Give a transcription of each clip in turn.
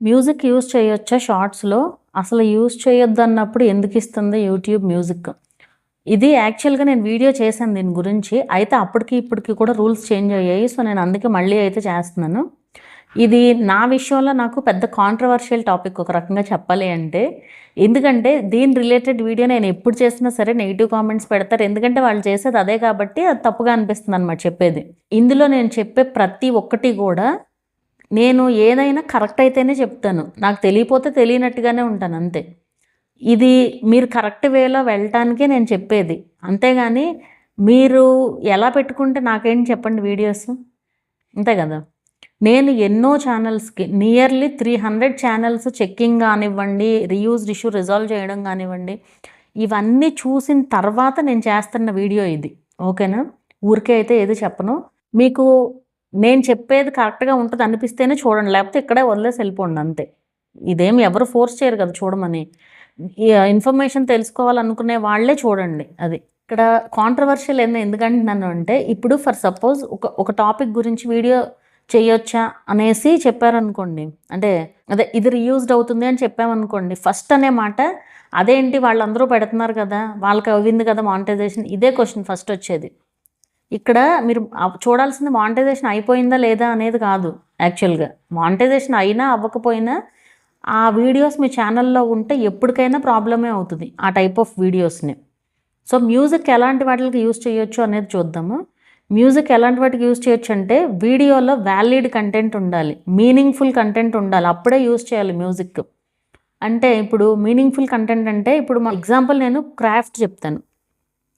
Music use చేయొచ్చా షార్ట్స్‌లో? అసలు యూజ్ చేయొద్దన్నప్పుడు ఎందుకిస్తుంది యూట్యూబ్ మ్యూజిక్? ఇది యాక్చువల్‌గా నేను వీడియో చేశాను దీని గురించి. అయితే అప్పటికి, ఇప్పటికి కూడా రూల్స్ చేంజ్ అయ్యాయి. సో, నేను అందుకే మళ్ళీ అయితే చేస్తున్నాను. ఇది నా విషయంలో నాకు పెద్ద కాంట్రోవర్షియల్ టాపిక్ ఒక రకంగా చెప్పాలి అంటే. ఎందుకంటే దీని రిలేటెడ్ వీడియో నేను ఎప్పుడు చేసినా సరే నెగెటివ్ కామెంట్స్ పెడతారు. ఎందుకంటే వాళ్ళు చేసేది అదే కాబట్టి అది తప్పుగా అనిపిస్తుందనమాట చెప్పేది. ఇందులో నేను చెప్పే ప్రతి ఒక్కటి కూడా నేను ఏదైనా కరెక్ట్ అయితేనే చెప్తాను. నాకు తెలియపోతే తెలియనట్టుగానే ఉంటాను అంతే. ఇది మీరు కరెక్ట్ వేలో వెళ్ళటానికే నేను చెప్పేది. అంతేగాని మీరు ఎలా పెట్టుకుంటే నాకేంటి చెప్పండి వీడియోస్. అంతే కదా! నేను ఎన్నో ఛానల్స్‌కి నియర్లీ 300 ఛానల్స్ చెక్కింగ్ కానివ్వండి, రీయూజ్డ్ ఇష్యూ రిజాల్వ్ చేయడం కానివ్వండి, ఇవన్నీ చూసిన తర్వాత నేను చేస్తున్న వీడియో ఇది. ఓకేనా? ఊరికే అయితే ఏది చెప్పను. మీకు నేను చెప్పేది కరెక్ట్‌గా ఉంటది అనిపిస్తేనే చూడండి. లేకపోతే ఇక్కడే వదిలేసి వెళ్ళిపోండి అంతే. ఇదేమి ఎవరు ఫోర్స్ చేయరు కదా చూడమని. ఈ ఇన్ఫర్మేషన్ తెలుసుకోవాలనుకునే వాళ్ళే చూడండి అది. ఇక్కడ కాంట్రోవర్షియల్ ఎందుకంటున్నాను అంటే, ఇప్పుడు ఫర్ సపోజ్ ఒక టాపిక్ గురించి వీడియో చేయొచ్చా అనేసి చెప్పారనుకోండి. అంటే అదే ఇది రీయూజ్డ్ అవుతుంది అని చెప్పామనుకోండి. ఫస్ట్ అనే మాట అదేంటి వాళ్ళందరూ పెడుతున్నారు కదా! వాళ్ళకి అవ్వింది కదా మానిటైజేషన్. ఇదే క్వెషన్ ఫస్ట్ వచ్చేది. ఇక్కడ మీరు చూడాల్సింది మానిటైజేషన్ అయిపోయిందా లేదా అనేది కాదు యాక్చువల్‌గా. మానిటైజేషన్ అయినా అవ్వకపోయినా ఆ వీడియోస్ మీ ఛానల్‌లో ఉంటే ఎప్పటికైనా ప్రాబ్లమే అవుతుంది ఆ టైప్ ఆఫ్ వీడియోస్‌ని. సో, మ్యూజిక్ ఎలాంటి వాటికి యూజ్ చేయొచ్చు అనేది చూద్దాము. మ్యూజిక్ ఎలాంటి వాటికి యూజ్ చేయొచ్చు అంటే వీడియోలో వ్యాలిడ్ కంటెంట్ ఉండాలి. మీనింగ్‌ఫుల్ కంటెంట్ ఉండాలి. అప్పుడే యూజ్ చేయాలి మ్యూజిక్. అంటే ఇప్పుడు మీనింగ్‌ఫుల్ కంటెంట్ అంటే ఇప్పుడు ఎగ్జాంపుల్ నేను క్రాఫ్ట్ చెప్తాను.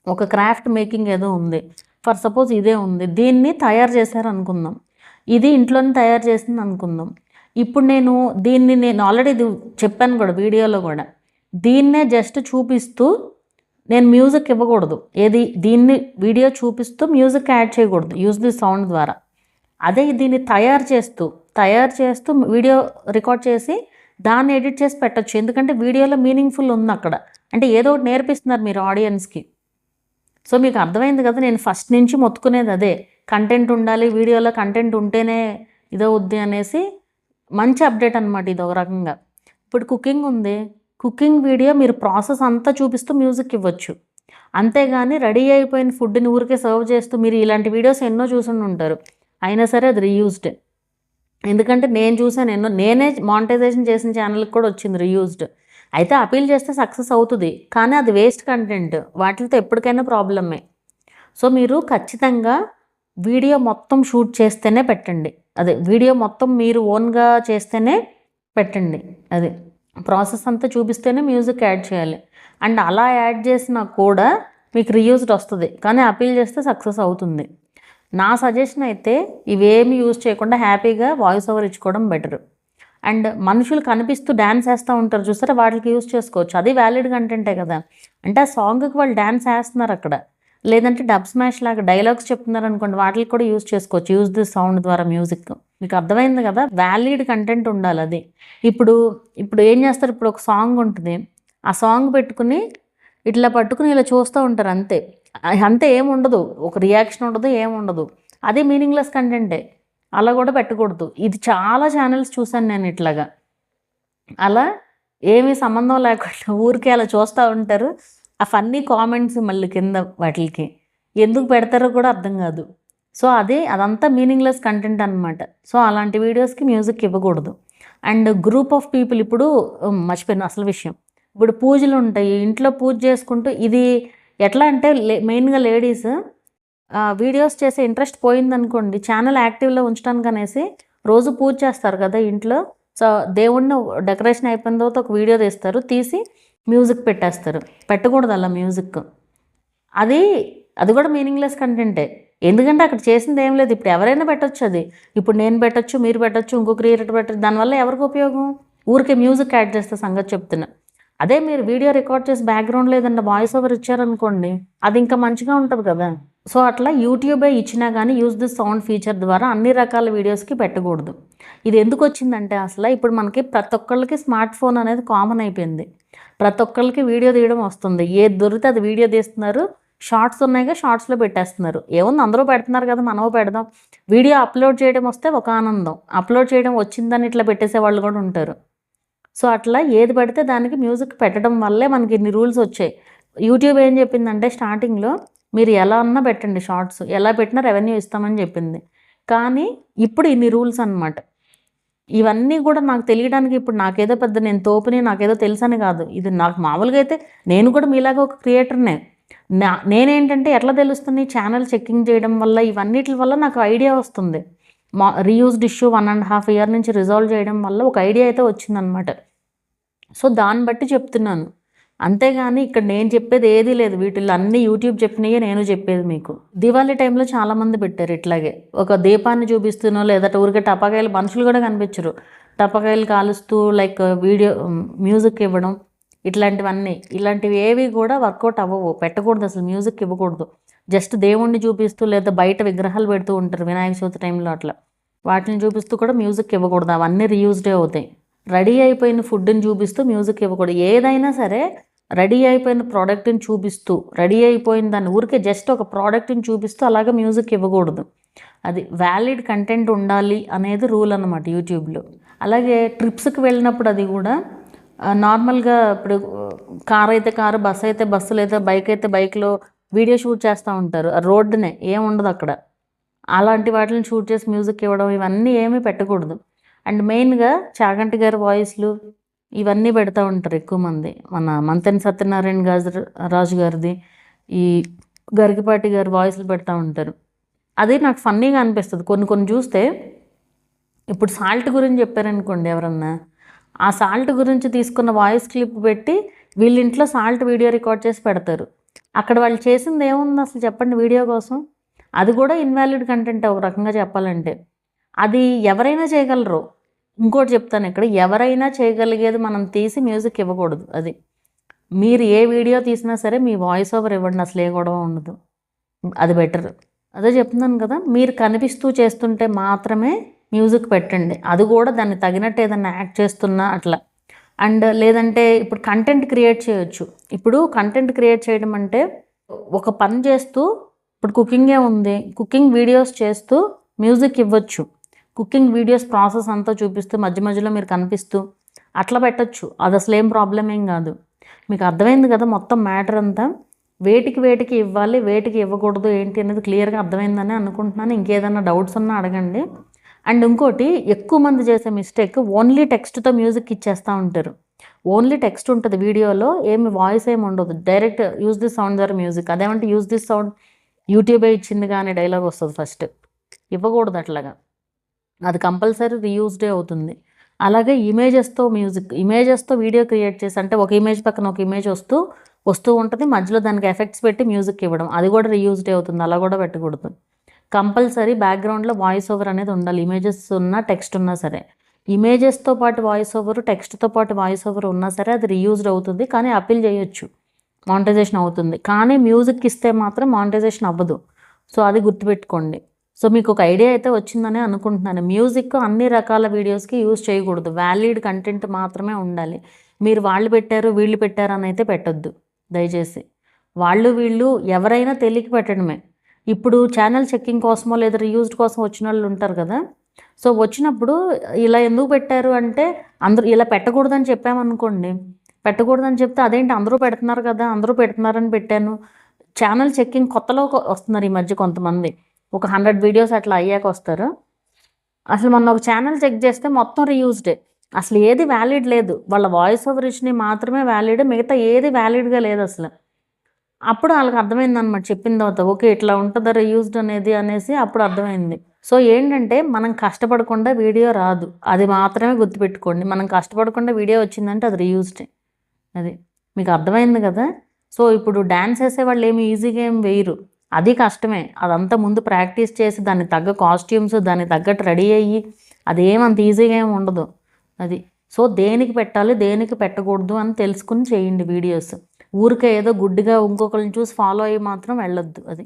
ఒక క్రాఫ్ట్ మేకింగ్ ఏదో ఉంది. ఫర్ సపోజ్ ఇదే ఉంది. దీన్ని తయారు చేశారనుకుందాం. ఇది ఇంట్లోనే తయారు చేసింది అనుకుందాం. ఇప్పుడు నేను ఆల్రెడీ ఇది చెప్పాను కూడా వీడియోలో కూడా. దీన్నే జస్ట్ చూపిస్తూ నేను మ్యూజిక్ ఇవ్వకూడదు. దీన్ని వీడియో చూపిస్తూ మ్యూజిక్ యాడ్ చేయకూడదు. యూజ్ ది సౌండ్ ద్వారా. అదే దీన్ని తయారు చేస్తూ వీడియో రికార్డ్ చేసి దాన్ని ఎడిట్ చేసి పెట్టొచ్చు. ఎందుకంటే వీడియోలో మీనింగ్‌ఫుల్ ఉంది అక్కడ. అంటే ఏదో ఒకటి నేర్పిస్తున్నారు మీరు ఆడియన్స్‌కి. సో, మీకు అర్థమైంది కదా! నేను ఫస్ట్ నుంచి మొత్తుకునేది అదే. కంటెంట్ ఉండాలి. వీడియోలో కంటెంట్ ఉంటేనే ఇదవుద్ది అనేసి మంచి అప్డేట్ అనమాట ఇది ఒక రకంగా. ఇప్పుడు కుకింగ్ ఉంది. కుకింగ్ వీడియో మీరు ప్రాసెస్ అంతా చూపిస్తూ మ్యూజిక్ ఇవ్వచ్చు. అంతేగాని రెడీ అయిపోయిన ఫుడ్‌ని ఊరికే సర్వ్ చేస్తూ మీరు ఇలాంటి వీడియోస్ ఎన్నో చూసుండుంటారు. అయినా సరే అది రీయూజ్డే. ఎందుకంటే నేను చూసాను ఎన్నో. నేనే మానిటైజేషన్ చేసిన ఛానల్‌కి కూడా వచ్చింది రీయూజ్డ్. అయితే అపీల్ చేస్తే సక్సెస్ అవుతుంది. కానీ అది వేస్ట్ కంటెంట్. వాటితో ఎప్పటికైనా ప్రాబ్లమే. సో, మీరు ఖచ్చితంగా వీడియో మొత్తం షూట్ చేస్తేనే పెట్టండి. అదే వీడియో మొత్తం మీరు ఓన్‌గా చేస్తేనే పెట్టండి. అది. ప్రాసెస్ అంతా చూపిస్తేనే మ్యూజిక్ యాడ్ చేయాలి. అండ్ అలా యాడ్ చేసినా కూడా మీకు రీయూజ్డ్ వస్తది. కానీ అపీల్ చేస్తే సక్సెస్ అవుతుంది. నా సజెషన్ అయితే ఇవేమి యూజ్ చేయకుండా హ్యాపీగా వాయిస్ ఓవర్ ఇచ్చుకోవడం బెటర్. అండ్ మనుషులు కనిపిస్తూ డాన్స్ వేస్తూ ఉంటారు చూసారా, వాటికి యూజ్ చేసుకోవచ్చు. అది వ్యాలిడ్ కంటెంటే కదా! అంటే ఆ సాంగ్‌కి వాళ్ళు డాన్స్ వేస్తున్నారు అక్కడ. లేదంటే డబ్ స్మాష్ లాగా డైలాగ్స్ చెప్తున్నారు అనుకోండి, వాటికి కూడా యూజ్ చేసుకోవచ్చు. యూజ్ ది సౌండ్ ద్వారా మ్యూజిక్. మీకు అర్థమైంది కదా! వ్యాలిడ్ కంటెంట్ ఉండాలి అది. ఇప్పుడు ఏం చేస్తారు, ఇప్పుడు ఒక సాంగ్ ఉంటుంది. ఆ సాంగ్ పెట్టుకుని ఇట్లా పట్టుకుని ఇలా చూస్తూ ఉంటారు అంతే. అంతే ఏముండదు. ఒక రియాక్షన్ ఉండదు, ఏముండదు. అది మీనింగ్‌లెస్ కంటెంటే. అలా కూడా పెట్టకూడదు. ఇది చాలా ఛానల్స్ చూసాను నేను ఇట్లాగా. అలా ఏమీ సంబంధం లేకుండా ఊరికే అలా చూస్తూ ఉంటారు. ఆ ఫన్నీ కామెంట్స్ మళ్ళీ కింద వాటిలికి. ఎందుకు పెడతారో కూడా అర్థం కాదు. సో, అదంతా మీనింగ్‌లెస్ కంటెంట్ అనమాట. సో, అలాంటి వీడియోస్‌కి మ్యూజిక్ ఇవ్వకూడదు. అండ్ గ్రూప్ ఆఫ్ పీపుల్ ఇప్పుడు మర్చిపోయాను అసలు విషయం. ఇప్పుడు పూజలు ఉంటాయి. ఇంట్లో పూజ చేసుకుంటూ ఇది ఎట్లా అంటే మెయిన్‌గా లేడీస్ వీడియోస్ చేసే ఇంట్రెస్ట్ పోయిందనుకోండి, ఛానల్ యాక్టివ్‌లో ఉంచడానికి అనేసి రోజు పూజ చేస్తారు కదా ఇంట్లో. సో, దేవుడిని డెకరేషన్ అయిపోయిన తర్వాత ఒక వీడియో తీస్తారు. తీసి మ్యూజిక్ పెట్టేస్తారు. పెట్టకూడదు అలా మ్యూజిక్. అది అది కూడా మీనింగ్‌లెస్ కంటెంటే. ఎందుకంటే అక్కడ చేసింది ఏం లేదు. ఇప్పుడు ఎవరైనా పెట్టొచ్చు అది. ఇప్పుడు నేను పెట్టొచ్చు, మీరు పెట్టొచ్చు, ఇంకో క్రియేటర్ పెట్టొచ్చు. దానివల్ల ఎవరికి ఉపయోగం? ఊరికే మ్యూజిక్ యాడ్ చేస్తే సంగతి చెప్తున్నా. అదే మీరు వీడియో రికార్డ్ చేసి బ్యాక్‌గ్రౌండ్‌లో ఏదన్నా వాయిస్ ఓవర్ ఇచ్చారనుకోండి, అది ఇంకా మంచిగా ఉంటది కదా! సో, అట్లా యూట్యూబే ఇచ్చినా కానీ యూజ్ దిస్ సౌండ్ ఫీచర్ ద్వారా అన్ని రకాల వీడియోస్‌కి పెట్టకూడదు. ఇది ఎందుకొచ్చిందంటే ఇప్పుడు మనకి ప్రతి ఒక్కళ్ళకి స్మార్ట్ ఫోన్ అనేది కామన్ అయిపోయింది. ప్రతి ఒక్కళ్ళకి వీడియో తీయడం వస్తుంది. ఏది దొరికితే అది వీడియో తీస్తున్నారు, షార్ట్స్ ఉన్నాయిగా, షార్ట్స్లో పెట్టేస్తున్నారు. ఏముంది, అందరూ పెడుతున్నారు కదా, మనము పెడదాం. వీడియో అప్లోడ్ చేయడం వస్తే ఒక ఆనందం, అప్లోడ్ చేయడం వచ్చిందని ఇట్లా పెట్టేసే వాళ్ళు కూడా ఉంటారు. సో అట్లా ఏది పడితే దానికి మ్యూజిక్ పెట్టడం వల్లే మనకి ఇన్ని రూల్స్ వచ్చాయి. యూట్యూబ్ ఏం చెప్పిందంటే స్టార్టింగ్లో మీరు ఎలా అన్నా పెట్టండి షార్ట్స్, ఎలా పెట్టినా రెవెన్యూ ఇస్తామని చెప్పింది. కానీ ఇప్పుడు ఇన్ని రూల్స్ అనమాట. ఇవన్నీ కూడా నాకు తెలియడానికి ఇప్పుడు నాకేదో పెద్ద నేను తోపుని నాకేదో తెలుసని కాదు. ఇది నాకు మామూలుగా అయితే నేను కూడా మీలాగా ఒక క్రియేటర్నే. నేనేంటంటే ఎట్లా తెలుస్తుంది, ఛానల్ చెక్కింగ్ చేయడం వల్ల, ఇవన్నిటి వల్ల నాకు ఐడియా వస్తుంది. రీయూజ్డ్ ఇష్యూ 1.5 year నుంచి రిజాల్వ్ చేయడం వల్ల ఒక ఐడియా అయితే వచ్చిందనమాట. సో దాన్ని బట్టి చెప్తున్నాను. అంతేగాని ఇక్కడ నేను చెప్పేది ఏదీ లేదు. వీటిల్లో అన్ని యూట్యూబ్ చెప్పినయే నేను చెప్పేది మీకు. దివాళీ టైంలో చాలామంది పెట్టారు ఇట్లాగే. ఒక దీపాన్ని చూపిస్తూనో లేదంటే ఊరికే టపాకాయలు, మనుషులు కూడా కనిపించరు, టపాకాయలు కాలుస్తూ లైక్ వీడియో మ్యూజిక్ ఇవ్వడం, ఇలాంటివి ఏవి కూడా వర్కౌట్ అవ్వవు. పెట్టకూడదు, అసలు మ్యూజిక్ ఇవ్వకూడదు. జస్ట్ దేవుణ్ణి చూపిస్తూ లేదా బయట విగ్రహాలు పెడుతూ ఉంటారు వినాయక చవితి టైంలో, అట్లా వాటిని చూపిస్తూ కూడా మ్యూజిక్ ఇవ్వకూడదు. అవన్నీ రీయూజ్డే అవుతాయి. రెడీ అయిపోయిన ఫుడ్ని చూపిస్తూ మ్యూజిక్ ఇవ్వకూడదు. ఏదైనా సరే రెడీ అయిపోయిన ప్రోడక్ట్ని చూపిస్తూ, రెడీ అయిపోయిన దాన్ని ఊరికే జస్ట్ ఒక ప్రోడక్ట్ని చూపిస్తూ అలాగే మ్యూజిక్ ఇవ్వకూడదు. అది వ్యాలిడ్ కంటెంట్ ఉండాలి అనేది రూల్ అన్నమాట యూట్యూబ్లో. అలాగే ట్రిప్స్కి వెళ్ళినప్పుడు అది కూడా నార్మల్గా ఇప్పుడు కార్ అయితే కారు, బస్సు అయితే బస్సులు, అయితే బైక్ అయితే బైక్లో వీడియో షూట్ చేస్తూ ఉంటారు. రోడ్డునే ఏముండదు అక్కడ. అలాంటి వాటిని షూట్ చేసి మ్యూజిక్ ఇవ్వడం ఇవన్నీ ఏమీ పెట్టకూడదు. అండ్ మెయిన్గా చాగంటి గారి వాయిస్లు ఇవన్నీ పెడతా ఉంటారు ఎక్కువ మంది. మన మంతెన సత్యనారాయణ రాజు గారిది, ఈ గరికపాటి గారి వాయిస్లు పెడతా ఉంటారు. అది నాకు ఫన్నీగా అనిపిస్తుంది. కొన్ని చూస్తే ఇప్పుడు సాల్ట్ గురించి చెప్పారనుకోండి ఎవరన్నా, ఆ సాల్ట్ గురించి తీసుకున్న వాయిస్ క్లిప్ పెట్టి వీళ్ళింట్లో సాల్ట్ వీడియో రికార్డ్ చేసి పెడతారు. అక్కడ వాళ్ళు చేసింది ఏముంది అసలు చెప్పండి వీడియో కోసం? అది కూడా ఇన్వాలిడ్ కంటెంట్ ఒక రకంగా చెప్పాలంటే. అది ఎవరైనా చేయగలరు. ఇంకోటి చెప్తాను ఇక్కడ, ఎవరైనా చేయగలిగేది మనం తీసి మ్యూజిక్ ఇవ్వకూడదు. అది మీరు ఏ వీడియో తీసినా సరే మీ వాయిస్ ఓవర్ ఇవ్వండి, అసలు ఏ గొడవ ఉండదు. అది బెటర్. అదే చెప్తున్నాను కదా, మీరు కనిపిస్తూ చేస్తుంటే మాత్రమే మ్యూజిక్ పెట్టండి. అది కూడా దాన్ని తగినట్టు ఏదన్నా యాక్ట్ చేస్తున్నా అట్లా. అండ్ లేదంటే ఇప్పుడు కంటెంట్ క్రియేట్ చేయొచ్చు. ఇప్పుడు కంటెంట్ క్రియేట్ చేయడం అంటే ఒక పని చేస్తూ, ఇప్పుడు కుకింగే ఉంది, కుకింగ్ వీడియోస్ చేస్తూ మ్యూజిక్ ఇవ్వచ్చు. కుకింగ్ వీడియోస్ ప్రాసెస్ అంతా చూపిస్తూ మధ్య మధ్యలో మీరు కనిపిస్తూ అట్లా పెట్టచ్చు. అది అసలు ఏం ప్రాబ్లం ఏం కాదు. మీకు అర్థమైంది కదా మొత్తం మ్యాటర్ అంతా. వేటికి ఇవ్వాలి, వేటికి ఇవ్వకూడదు ఏంటి అనేది క్లియర్గా అర్థమైందని అనుకుంటున్నాను. ఇంకేదైనా డౌట్స్ ఉన్నా అడగండి. అండ్ ఇంకోటి, ఎక్కువ మంది చేసే మిస్టేక్ ఓన్లీ టెక్స్ట్తో మ్యూజిక్ ఇచ్చేస్తూ ఉంటారు. ఓన్లీ టెక్స్ట్ ఉంటుంది వీడియోలో, ఏమి వాయిస్ ఏమి ఉండదు. డైరెక్ట్ యూజ్ దిస్ సౌండ్ ద్వారా మ్యూజిక్. అదేమంటే యూజ్ దిస్ సౌండ్ యూట్యూబే ఇచ్చింది కానీ డైలాగ్ వస్తుంది ఫస్ట్. ఇవ్వకూడదు అట్లాగా. అది కంపల్సరీ రీయూజ్డే అవుతుంది. అలాగే ఇమేజెస్తో ఇమేజెస్తో వీడియో క్రియేట్ చేసి, అంటే ఒక ఇమేజ్ పక్కన ఒక ఇమేజ్ వస్తూ ఉంటుంది, మధ్యలో దానికి ఎఫెక్ట్స్ పెట్టి మ్యూజిక్ ఇవ్వడం, అది కూడా రీయూజ్డే అవుతుంది. అలా కూడా పెట్టకూడదు. కంపల్సరీ బ్యాక్గ్రౌండ్లో వాయిస్ ఓవర్ అనేది ఉండాలి. ఇమేజెస్ ఉన్నా టెక్స్ట్ ఉన్నా సరే. ఇమేజెస్తో పాటు వాయిస్ ఓవర్, టెక్స్ట్తో పాటు వాయిస్ ఓవర్ ఉన్నా సరే అది రీయూజ్డ్ అవుతుంది. కానీ అప్పీల్ చేయొచ్చు, మానిటైజేషన్ అవుతుంది. కానీ మ్యూజిక్ ఇస్తే మాత్రం మానిటైజేషన్ అవ్వదు. సో అది గుర్తుపెట్టుకోండి. సో మీకు ఒక ఐడియా అయితే వచ్చిందని అనుకుంటున్నాను. మ్యూజిక్ అన్ని రకాల వీడియోస్కి యూజ్ చేయకూడదు. వ్యాలిడ్ కంటెంట్ మాత్రమే ఉండాలి. మీరు వాళ్ళు పెట్టారు వీళ్ళు పెట్టారు అని అయితే పెట్టొద్దు దయచేసి. వాళ్ళు వీళ్ళు ఎవరైనా తెలియక పెట్టడమే. ఇప్పుడు ఛానల్ చెక్కింగ్ కోసమో లేదా రీయూజ్డ్ కోసం వచ్చిన వాళ్ళు ఉంటారు కదా. సో వచ్చినప్పుడు ఇలా ఎందుకు పెట్టారు అంటే, అందరూ ఇలా పెట్టకూడదని చెప్పామనుకోండి, పెట్టకూడదని చెప్తే అదేంటి అందరూ పెడుతున్నారు కదా, అందరూ పెడుతున్నారని పెట్టాను. ఛానల్ చెక్కింగ్ కొత్తలో వస్తున్నారు ఈ మధ్య కొంతమంది, ఒక 100 వీడియోస్ అట్లా అయ్యాక వస్తారు. అసలు మొన్న ఒక ఛానల్ చెక్ చేస్తే మొత్తం రీయూజ్డే, అసలు ఏది వ్యాలిడ్ లేదు. వాళ్ళ వాయిస్ ఓవర్ ఇచ్చినవి మాత్రమే వ్యాలిడ్, మిగతా ఏది వ్యాలిడ్గా లేదు అసలు. అప్పుడు వాళ్ళకి అర్థమైందనమాట చెప్పిన తర్వాత, ఓకే ఇట్లా ఉంటుందా రీయూజ్డ్ అనేసి అప్పుడు అర్థమైంది. సో ఏంటంటే మనం కష్టపడకుండా వీడియో రాదు, అది మాత్రమే గుర్తుపెట్టుకోండి. మనం కష్టపడకుండా వీడియో వచ్చిందంటే అది రీయూజ్డే. అది మీకు అర్థమైంది కదా. సో ఇప్పుడు డ్యాన్స్ వేసేవాళ్ళు ఏమి ఈజీగా ఏం వేయరు, అది కష్టమే. అదంతా ముందు ప్రాక్టీస్ చేసి దానికి తగ్గ కాస్ట్యూమ్స్, దానికి తగ్గట్టు రెడీ అయ్యి, అదేమంత ఈజీగా ఏమి ఉండదు అది. సో దేనికి పెట్టాలి దేనికి పెట్టకూడదు అని తెలుసుకుని చేయండి వీడియోస్. ఊరికే ఏదో గుడ్డిగా ఇంకొకరిని చూసి ఫాలో అయ్యి మాత్రం వెళ్ళొద్దు అది.